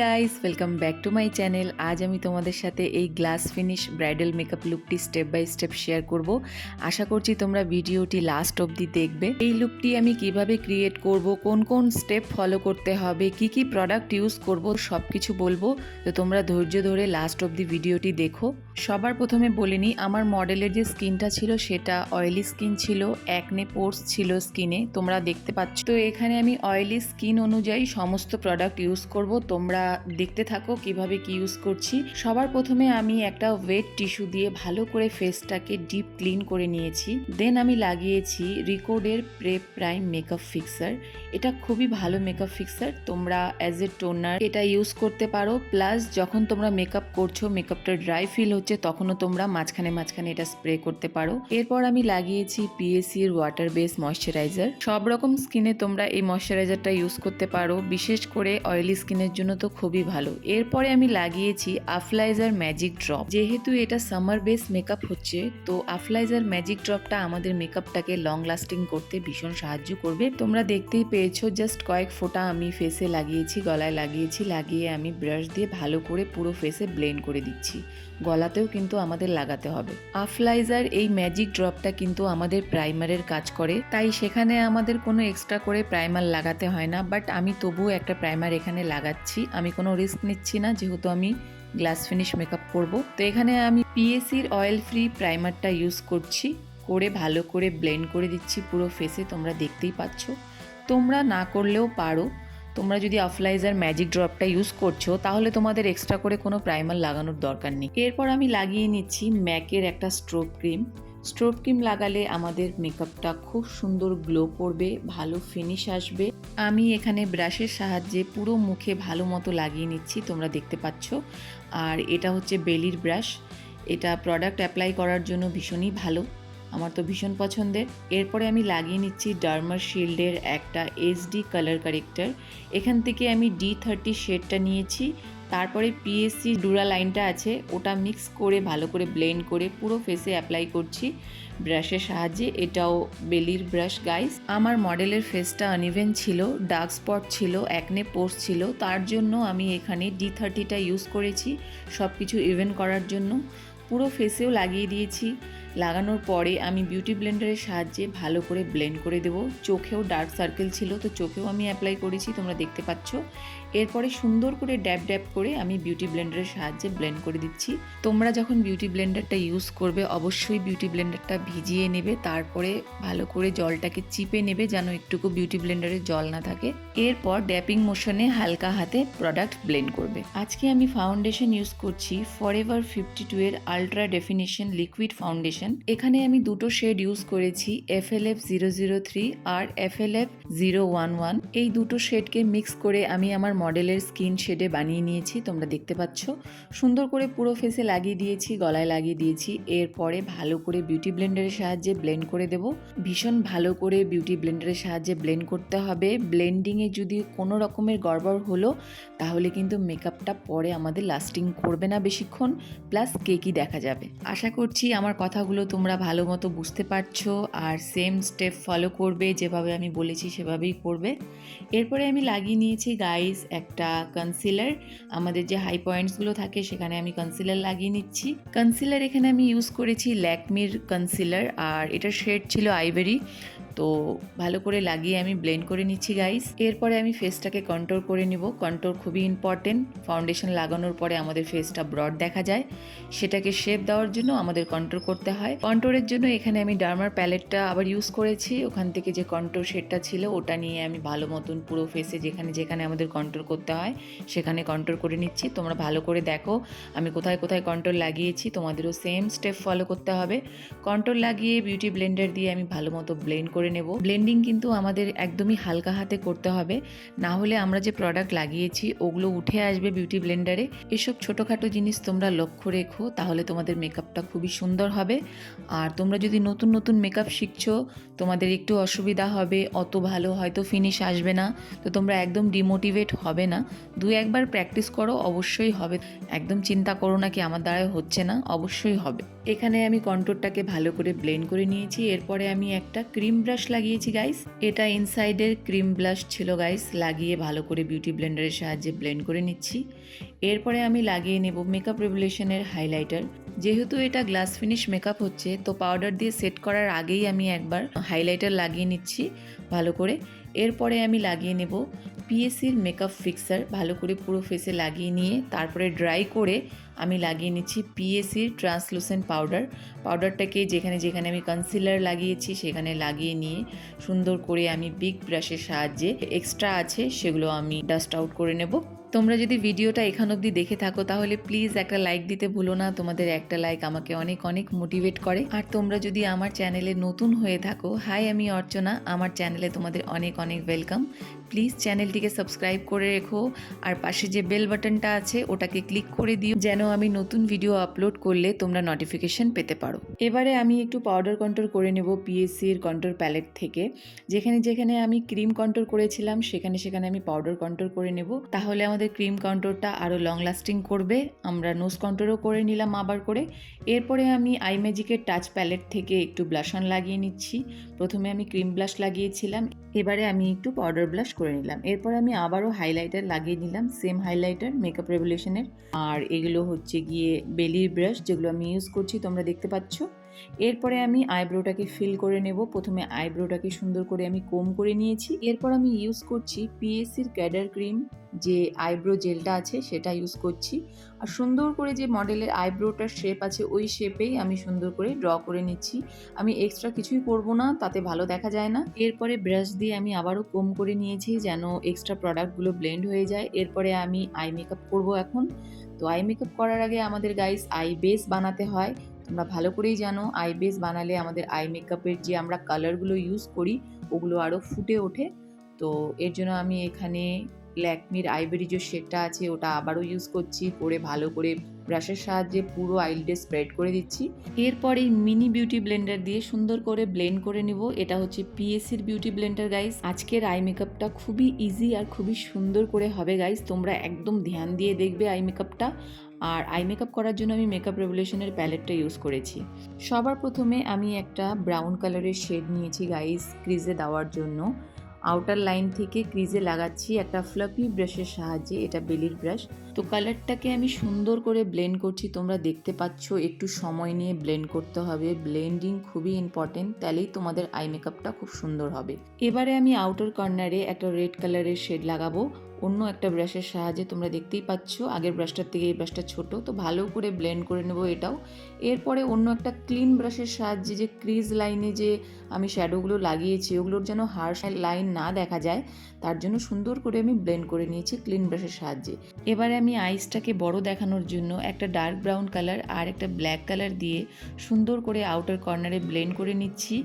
Guys, welcome back to my channel. আজ আমি তোমাদের সাথে এই গ্লাস ফিনিশ ব্রাইডাল মেকআপ লুকটি স্টেপ বাই স্টেপ শেয়ার করব। আশা করছি তোমরা ভিডিওটি লাস্ট অবধি দেখবে। এই লুকটি আমি কিভাবে ক্রিয়েট করব, কোন কোন স্টেপ ফলো করতে হবে, কি কি প্রোডাক্ট ইউজ করব, সব কিছু বলবো। তো তোমরা ধৈর্য ধরে লাস্ট অবধি ভিডিওটি দেখো। সবার প্রথমে বলে নিই, আমার মডেলের যে স্কিনটা ছিল সেটা অয়েলি স্কিন ছিল, অ্যাকনে পোর্স ছিল স্কিনে, তোমরা দেখতে পাচ্ছ। তো এখানে আমি অয়েলি স্কিন অনুযায়ী সমস্ত প্রোডাক্ট ইউজ করব। তোমরা দেখতে থাকো কিভাবে কি ইউজ করছি। সবার প্রথমে আমি একটা ওয়েট টিস্যু দিয়ে ভালো করে ফেসটাকে ডিপ ক্লিন করে নিয়েছি। দেন আমি লাগিয়েছি রিকোডের প্রেপ প্রাইম মেকআপ ফিক্সার। এটা খুবই ভালো মেকআপ ফিক্সার, তোমরা অ্যাজ এ টোনার এটা ইউজ করতে পারো। প্লাস যখন তোমরা মেকআপ করছো, মেকআপটা ড্রাই ফিল হচ্ছে, তখনও তোমরা মাঝখানে মাঝখানে এটা স্প্রে করতে পারো। এরপর আমি লাগিয়েছি পিএসসি এর ওয়াটার বেস ময়শ্চারাইজার। সব রকম স্কিনে তোমরা এই ময়শ্চারাইজারটা ইউজ করতে পারো, বিশেষ করে অয়েলি স্কিনের জন্য তো খুবই ভালো। এরপরে আমি লাগিয়েছি আফলাইজার ম্যাজিক ড্রপ। যেহেতু এটা সামার বেস মেকআপ হচ্ছে, তো আফলাইজার ম্যাজিক ড্রপটা আমাদের মেকআপটাকে লং লাস্টিং করতে ভীষণ সাহায্য করবে। তোমরা দেখতেই পেয়েছো, জাস্ট কয়েক ফোঁটা আমি ফেসে লাগিয়েছি, গলায় লাগিয়েছি। লাগিয়ে আমি ব্রাশ দিয়ে ভালো করে পুরো ফেসে ব্লেন্ড করে দিচ্ছি। গলাতেও কিন্তু আমাদের লাগাতে হবে। আফলাইজার এই ম্যাজিক ড্রপটা কিন্তু আমাদের প্রাইমারের কাজ করে, তাই সেখানে আমাদের কোনো এক্সট্রা করে প্রাইমার লাগাতে হয় না। বাট আমি তবুও একটা প্রাইমার এখানে লাগাচ্ছি। আমি কোনো রিস্ক নিচ্ছি না, যেহেতু আমি গ্লাস ফিনিশ মেকআপ করব। তো এখানে আমি পিএসসির অয়েল ফ্রি প্রাইমারটা ইউজ করছি, করে ভালো করে ব্লেন্ড করে দিচ্ছি পুরো ফেসে। তোমরা দেখতেই পাচ্ছ। তোমরা না করলেও পারো। তোমরা যদি আফলাইজার ম্যাজিক ড্রপটা ইউজ করছো, তাহলে তোমাদের এক্সট্রা করে কোনো প্রাইমার লাগানোর দরকার নেই। এরপর আমি লাগিয়ে নিচ্ছি ম্যাকের একটা স্ট্রোব ক্রিম। স্ট্রোব ক্রিম লাগালে আমাদের মেকআপটা খুব সুন্দর গ্লো করবে, ভালো ফিনিশ আসবে। আমি এখানে ব্রাশের সাহায্যে পুরো মুখে ভালো মতো লাগিয়ে নিচ্ছি, তোমরা দেখতে পাচ্ছ। আর এটা হচ্ছে বেলির ব্রাশ। এটা প্রোডাক্ট অ্যাপ্লাই করার জন্য ভীষণই ভালো, আমার তো ভীষণ পছন্দের। এরপরে আমি লাগিয়ে নিচ্ছি ডার্মার শিল্ডের একটা এইচডি কালার কারেক্টার। এখান থেকে আমি D30 শেডটা নিয়েছি। তারপরে পিএসসি ডুরা লাইনটা আছে, ওটা মিক্স করে ভালো করে ব্লেন্ড করে পুরো ফেসে অ্যাপ্লাই করছি ব্রাশের সাহায্যে। এটাও বেলির ব্রাশ গাইস। আমার মডেলের ফেসটা আনইভেন ছিল, ডার্ক স্পট ছিল, অ্যাকনে পোর্স ছিল, তার জন্য আমি এখানে D30টা ইউজ করেছি সব কিছু ইভেন করার জন্য। পুরো ফেসেও লাগিয়ে দিয়েছি। লাগানোর পরে আমি বিউটি ব্লেন্ডারের সাহায্যে ভালো করে ব্লেন্ড করে দেবো। চোখেও ডার্ক সার্কেল ছিল, তো চোখেও আমি অ্যাপ্লাই করেছি, তোমরা দেখতে পাচ্ছ। এরপরে সুন্দর করে ড্যাব ড্যাব করে আমি বিউটি ব্লেন্ডারের সাহায্যে ব্লেন্ড করে দিচ্ছি। তোমরা যখন বিউটি ব্লেন্ডারটা ইউজ করবে, অবশ্যই বিউটি ব্লেন্ডারটা ভিজিয়ে নেবে, তারপরে ভালো করে জলটাকে চিপে নেবে, যেন একটুকু বিউটি ব্লেন্ডারে জল না থাকে। এরপর ড্যাপিং মোশনে হালকা হাতে প্রোডাক্ট ব্লেন্ড করবে। আজকে আমি ফাউন্ডেশন ইউজ করছি ফরএভার 52 এর আলট্রা ডেফিনিশন লিকুইড ফাউন্ডেশন। এখানে আমি দুটো শেড ইউজ করেছি, FLF 003 আর FLF 011। এই দুটো শেডকে মিক্স করে আমি আমার মডেলের স্কিন শেডে বানিয়ে নিয়েছি, তোমরা দেখতে পাচ্ছ। সুন্দর করে পুরো ফেসে লাগিয়ে দিয়েছি, গলায় লাগিয়ে দিয়েছি। এরপরে ভালো করে বিউটি ব্লেন্ডারের সাহায্যে ব্লেন্ড করে দেব। ভীষণ ভালো করে বিউটি ব্লেন্ডারের সাহায্যে ব্লেন্ড করতে হবে। ব্লেন্ডিংয়ে যদি কোনো রকমের গড়বড় হলো, তাহলে কিন্তু মেকআপটা পরে আমাদের লাস্টিং করবে না বেশিক্ষণ, প্লাস কেকই দেখা যাবে। আশা করছি আমার কথাগুলো তোমরা ভালো মতো বুঝতে পারছো আর সেম স্টেপ ফলো করবে, যেভাবে আমি বলেছি সেভাবেই করবে। এরপরে আমি লাগিয়ে নিয়েছি গাইস একটা কনসিলার। আমাদের যে হাই পয়েন্টসগুলো থাকে সেখানে আমি কনসিলার লাগিয়ে নিচ্ছি। কনসিলার এখানে আমি ইউজ করেছি ল্যাকমির কনসিলার, আর এটার শেড ছিল আইভরি। তো ভালো করে লাগিয়ে আমি ব্লেন্ড করে নিচ্ছি গাইস। এরপরে আমি ফেসটাকে কন্ট্রোল করে নিব। কন্ট্রোল খুবই ইম্পর্টেন্ট। ফাউন্ডেশন লাগানোর পরে আমাদের ফেসটা ব্রড দেখা যায়, সেটাকে শেপ দেওয়ার জন্য আমাদের কন্ট্রোল করতে হয়। কন্ট্রোলের জন্য এখানে আমি ডার্মার প্যালেটটা আবার ইউজ করেছি। ওখান থেকে যে কন্ট্রোল শেডটা ছিল ওটা নিয়ে আমি ভালো মতন পুরো ফেসে যেখানে যেখানে আমাদের কন্ট্রোল করতে হয় সেখানে কন্ট্রোল করে নিচ্ছি। তোমরা ভালো করে দেখো আমি কোথায় কোথায় কন্ট্রোল লাগিয়েছি, তোমাদেরও সেম স্টেপ ফলো করতে হবে। কন্ট্রোল লাগিয়ে বিউটি ব্লেন্ডার দিয়ে আমি ভালো মতো ব্লেন্ড করে নেব। ব্লেন্ডিং কিন্তু আমাদের একদমই হালকা হাতে করতে হবে, না হলে আমরা যে প্রোডাক্ট লাগিয়েছি ওগুলো উঠে আসবে বিউটি ব্লেন্ডারে। এসব ছোটোখাটো জিনিস তোমরা লক্ষ্য রেখো, তাহলে তোমাদের মেকআপটা খুবই সুন্দর হবে। আর তোমরা যদি নতুন নতুন মেকআপ শিখছো, তোমাদের একটু অসুবিধা হবে, অত ভালো হয়তো ফিনিশ আসবে না, তো তোমরা একদম ডিমোটিভেট হবে না। দু একবার প্র্যাকটিস করো, অবশ্যই হবে। একদম চিন্তা করো না কি আমার দ্বারা হচ্ছে না, অবশ্যই হবে। এখানে আমি কন্ট্রোরটাকে ভালো করে ব্লেন্ড করে নিয়েছি। এরপরে আমি একটা ক্রিম ব্রাশ ব্রাশ লাগিয়েছি গাইস। এটা ইনসাইডের ক্রিম ব্লাশ ছিল গাইস, লাগিয়ে ভালো করে বিউটি ব্লেন্ডারের সাহায্যে ব্লেন্ড করে নিচ্ছি। এরপরে আমি লাগিয়ে নেব মেকআপ রেভলিউশনের হাইলাইটার। যেহেতু এটা গ্লাস ফিনিশ মেকআপ হচ্ছে, তো পাউডার দিয়ে সেট করার আগেই আমি একবার হাইলাইটার লাগিয়ে নিচ্ছি ভালো করে। এরপরে আমি লাগিয়ে নেব পিএসির মেকআপ ফিক্সার, ভালো করে পুরো ফেসে লাগিয়ে নিয়ে তারপরে ড্রাই করে আমি লাগিয়ে নিচ্ছি পিএসির ট্রান্সলুসেন্ট পাউডারটাকে যেখানে যেখানে আমি কনসিলার লাগিয়েছি সেখানে লাগিয়ে নিয়ে সুন্দর করে আমি বিগ ব্রাশের সাহায্যে এক্সট্রা আছে সেগুলো আমি ডাস্ট আউট করে নেব। তোমরা যদি ভিডিওটা এখান অবধি দেখে থাকো তাহলে প্লিজ একটা লাইক দিতে ভুলো না, তোমাদের একটা লাইক আমাকে অনেক অনেক মোটিভেট করে। আর তোমরা যদি আমার চ্যানেলে নতুন হয়ে থাকো, হাই আমি অর্চনা, আমার চ্যানেলে তোমাদের অনেক অনেক ওয়েলকাম। প্লিজ চ্যানেলটিকে সাবস্ক্রাইব করে রেখো আর পাশে যে বেল বাটনটা আছে ওটাকে ক্লিক করে দিও, যেন আমি নতুন ভিডিও আপলোড করলে তোমরা নোটিফিকেশন পেতে পারো। এবারে আমি একটু পাউডার কন্ট্রোল করে নেব পিএসির কন্ট্রোল প্যালেট থেকে। যেখানে যেখানে আমি ক্রিম কন্ট্রোল করেছিলাম সেখানে সেখানে আমি পাউডার কন্ট্রোল করে নেব, তাহলে আমাদের ক্রিম কন্ট্রোলটা আরও লং লাস্টিং করবে। আমরা নোজ কন্ট্রোলও করে নিলাম আবার করে। এরপরে আমি আই ম্যাজিকের টাচ প্যালেট থেকে একটু ব্লাশ অন লাগিয়ে নিচ্ছি। প্রথমে আমি ক্রিম ব্লাশ লাগিয়েছিলাম, এবারে আমি একটু পাউডার ব্লাশ করে নিলাম। এরপরে আমি আবারও হাইলাইটার লাগিয়ে নিলাম, সেম হাইলাইটার মেকআপ রেভলিউশনের। আর এগুলো হচ্ছে গিয়ে বেলির ব্রাশ যেগুলো আমি ইউজ করছি, তোমরা দেখতে পাচ্ছ। এরপরে আমি আইব্রোটাকে ফিল করে নেব। প্রথমে আইব্রোটাকে সুন্দর করে আমি কোম করে নিয়েছি। এরপর আমি ইউজ করছি পিএসির ক্যাডার ক্রিম, যে আইব্রো জেলটা আছে সেটা ইউজ করছি। আর সুন্দর করে যে মডেলের আইব্রোটার শেপ আছে ওই শেপেই আমি সুন্দর করে ড্র করে নিচ্ছি। আমি এক্সট্রা কিছুই করব না, তাতে ভালো দেখা যায় না। এরপরে ব্রাশ দিয়ে আমি আবারও কোম করে নিয়েছি যেন এক্সট্রা প্রোডাক্টগুলো ব্লেন্ড হয়ে যায়। এরপরে আমি আই মেকআপ করব এখন। তো আই মেকআপ করার আগে আমাদের গাইস আই বেস বানাতে হয়। তোমরা ভালো করেই জানো আই বেস বানালে আমাদের আই মেকআপের যে আমরা কালারগুলো ইউজ করি ওগুলো আরও ফুটে ওঠে। তো এর জন্য আমি এখানে ল্যাকমির আইভরি যে শেডটা আছে ওটা আবারও ইউজ করছি, করে ভালো করে ব্রাশের সাহায্যে পুরো আইলিডে স্প্রেড করে দিচ্ছি। এরপরে মিনি বিউটি ব্লেন্ডার দিয়ে সুন্দর করে ব্লেন্ড করে নিব। এটা হচ্ছে পিএসির বিউটি ব্লেন্ডার গাইস। আজকের আই মেকআপটা খুবই ইজি আর খুবই সুন্দর করে হবে গাইস, তোমরা একদম ধ্যান দিয়ে দেখবে আই মেকআপটা। আর আই মেকআপ করার জন্য আমি মেকআপ রেভলিউশনের প্যালেটটা ইউজ করেছি। সবার প্রথমে আমি একটা ব্রাউন কালারের শেড নিয়েছি গাইস ক্রিজে দেওয়ার জন্য। আউটার লাইন থেকে ক্রিজে লাগাচ্ছি একটা ফ্লাফি ব্রাশের সাহায্যে, এটা বেলির ব্রাশ। তো কালারটাকে আমি সুন্দর করে ব্লেন্ড করছি, তোমরা দেখতে পাচ্ছ। একটু সময় নিয়ে ব্লেন্ড করতে হবে, ব্লেন্ডিং খুবই ইম্পর্টেন্ট, তাহলেই তোমাদের আই মেকআপটা খুব সুন্দর হবে। এবারে আমি আউটার কর্নারে একটা রেড কালারের শেড লাগাবো অন্য একটা ব্রাশের সাহায্যে। তোমরা দেখতেই পাচ্ছ আগের ব্রাশটার থেকে এই ব্রাশটা ছোট, তো ভালো করে ব্লেন্ড করে নেব এটাও। এরপরে অন্য একটা ক্লিন ব্রাশের সাহায্যে যে ক্রিজ লাইনে যে আমি শ্যাডোগুলো লাগিয়েছি ওগুলোর যেন হার্শ লাইন না দেখা যায়, তার জন্য সুন্দর করে আমি ব্লেন্ড করে নিয়েছি ক্লিন ব্রাশের সাহায্যে। এবারে আমি আইসটাকে বড় দেখানোর জন্য একটা ডার্ক ব্রাউন কালার আর একটা ব্ল্যাক কালার দিয়ে সুন্দর করে আউটার কর্নারে ব্লেন্ড করে নিচ্ছি।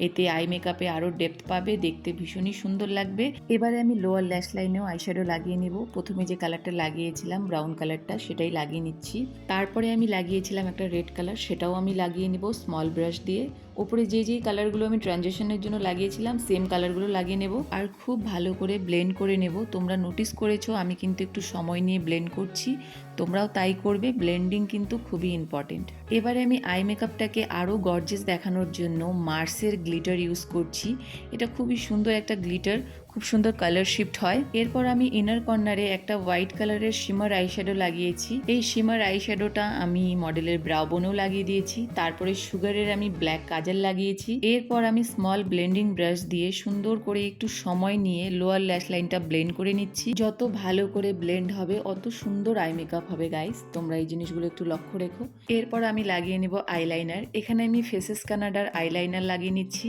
এতে আই মেকআপে আরও ডেপথ পাবে, দেখতে ভীষণই সুন্দর লাগবে। এবারে আমি লোয়ার ল্যাশ লাইনেও আইশ্যাডো লাগিয়ে নেব। প্রথমে যে কালারটা লাগিয়েছিলাম ব্রাউন কালারটা সেটাই লাগিয়ে নিচ্ছি। তারপরে আমি লাগিয়েছিলাম একটা রেড কালার, সেটাও আমি লাগিয়ে নেব স্মল ব্রাশ দিয়ে। ওপরে যে যেই কালারগুলো আমি ট্রানজিশনের জন্য লাগিয়েছিলাম সেম কালারগুলো লাগিয়ে নেব আর খুব ভালো করে ব্লেন্ড করে নেব। তোমরা নোটিস করেছো আমি কিন্তু একটু সময় নিয়ে ব্লেন্ড করছি, তোমরাও তাই করবে, ব্লেন্ডিং কিন্তু খুবই ইম্পর্টেন্ট। এবারে আমি আই মেকআপটাকে আরও গর্জিয়াস দেখানোর জন্য মার্সের গ্লিটার ইউজ করছি। এটা খুবই সুন্দর একটা গ্লিটার, খুব সুন্দর কালার শিফট হয়। এরপর আমি ইনার কর্নারে একটা হোয়াইট কালারের শিমার আইশ্যাডো লাগিয়েছি। এই শিমার আইশ্যাডোটা আমি মডেলের ব্রাউ বোনেও লাগিয়ে দিয়েছি। তারপরে সুগারের আমি ব্ল্যাক কাজল লাগিয়েছি। এরপর আমি স্মল ব্লেন্ডিং ব্রাশ দিয়ে সুন্দর করে একটু সময় নিয়ে লোয়ার ল্যাশ লাইনটা ব্লেন্ড করে নিচ্ছি। যত ভালো করে ব্লেন্ড হবে অত সুন্দর আই মেকআপ হবে গাইস, তোমরা এই জিনিসগুলো একটু লক্ষ্য রেখো। এরপর আমি লাগিয়ে নেব আইলাইনার। এখানে আমি ফেসেস কানাডার আইলাইনার লাগিয়ে নিচ্ছি,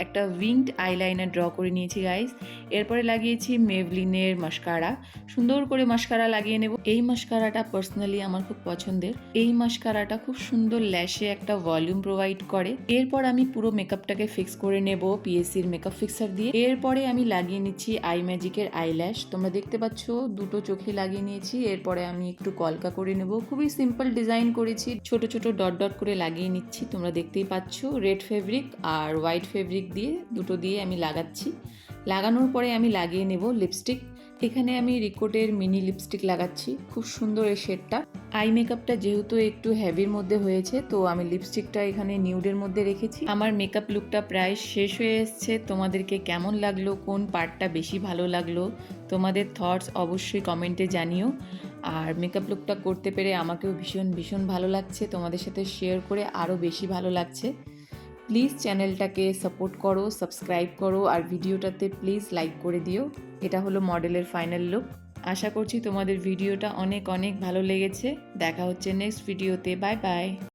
একটা উইংড আইলাইনার ড্র করে নিয়েছি গাইস। এরপরে লাগিয়েছি মেভলিনের মাস্কারা, সুন্দর করে মাস্কারা লাগিয়ে নেব। এই মাস্কারাটা পার্সোনালি আমার খুব পছন্দের। এই মাস্কারাটা খুব সুন্দর ল্যাশে একটা ভলিউম প্রোভাইড করে। এরপর আমি পুরো মেকআপটাকে ফিক্স করে নেব পিএসির মেকআপ ফিক্সার দিয়ে। এরপরে আমি লাগিয়ে নিচ্ছি আই ম্যাজিকের আইল্যাশ, তোমরা দেখতে পাচ্ছ দুটো চোখে লাগিয়ে নিয়েছি। এরপরে আমি একটু কলকা করে নেব, খুবই সিম্পল ডিজাইন করেছি, ছোট ছোট ডট ডট করে লাগিয়ে নিচ্ছি। তোমরা দেখতেই পাচ্ছ রেড ফেব্রিক আর হোয়াইট ফেব্রিক দিয়ে দুটো দিয়ে আমি লাগাচ্ছি। লাগানোর পরে আমি লাগিয়ে নেব লিপস্টিক। এখানে আমি রিকোটের মিনি লিপস্টিক লাগাচ্ছি, খুব সুন্দর এই শেডটা। আই মেকআপটা যেহেতু একটু হেভির মধ্যে হয়েছে, তো আমি লিপস্টিকটা এখানে নিউডের মধ্যে রেখেছি। আমার মেকআপ লুকটা প্রায় শেষ হয়ে এসছে। তোমাদেরকে কেমন লাগলো, কোন পার্টটা বেশি ভালো লাগলো, তোমাদের থটস অবশ্যই কমেন্টে জানিও। আর মেকআপ লুকটা করতে পেরে আমাকেও ভীষণ ভীষণ ভালো লাগছে, তোমাদের সাথে শেয়ার করে আরও বেশি ভালো লাগছে। প্লিজ চ্যানেলটাকে সাপোর্ট করো, সাবস্ক্রাইব করো, আর ভিডিওটাতে প্লিজ লাইক করে দিও। এটা হলো মডেলের ফাইনাল লুক। আশা করছি তোমাদের ভিডিওটা অনেক অনেক ভালো লেগেছে। দেখা হচ্ছে নেক্সট ভিডিওতে। Bye bye.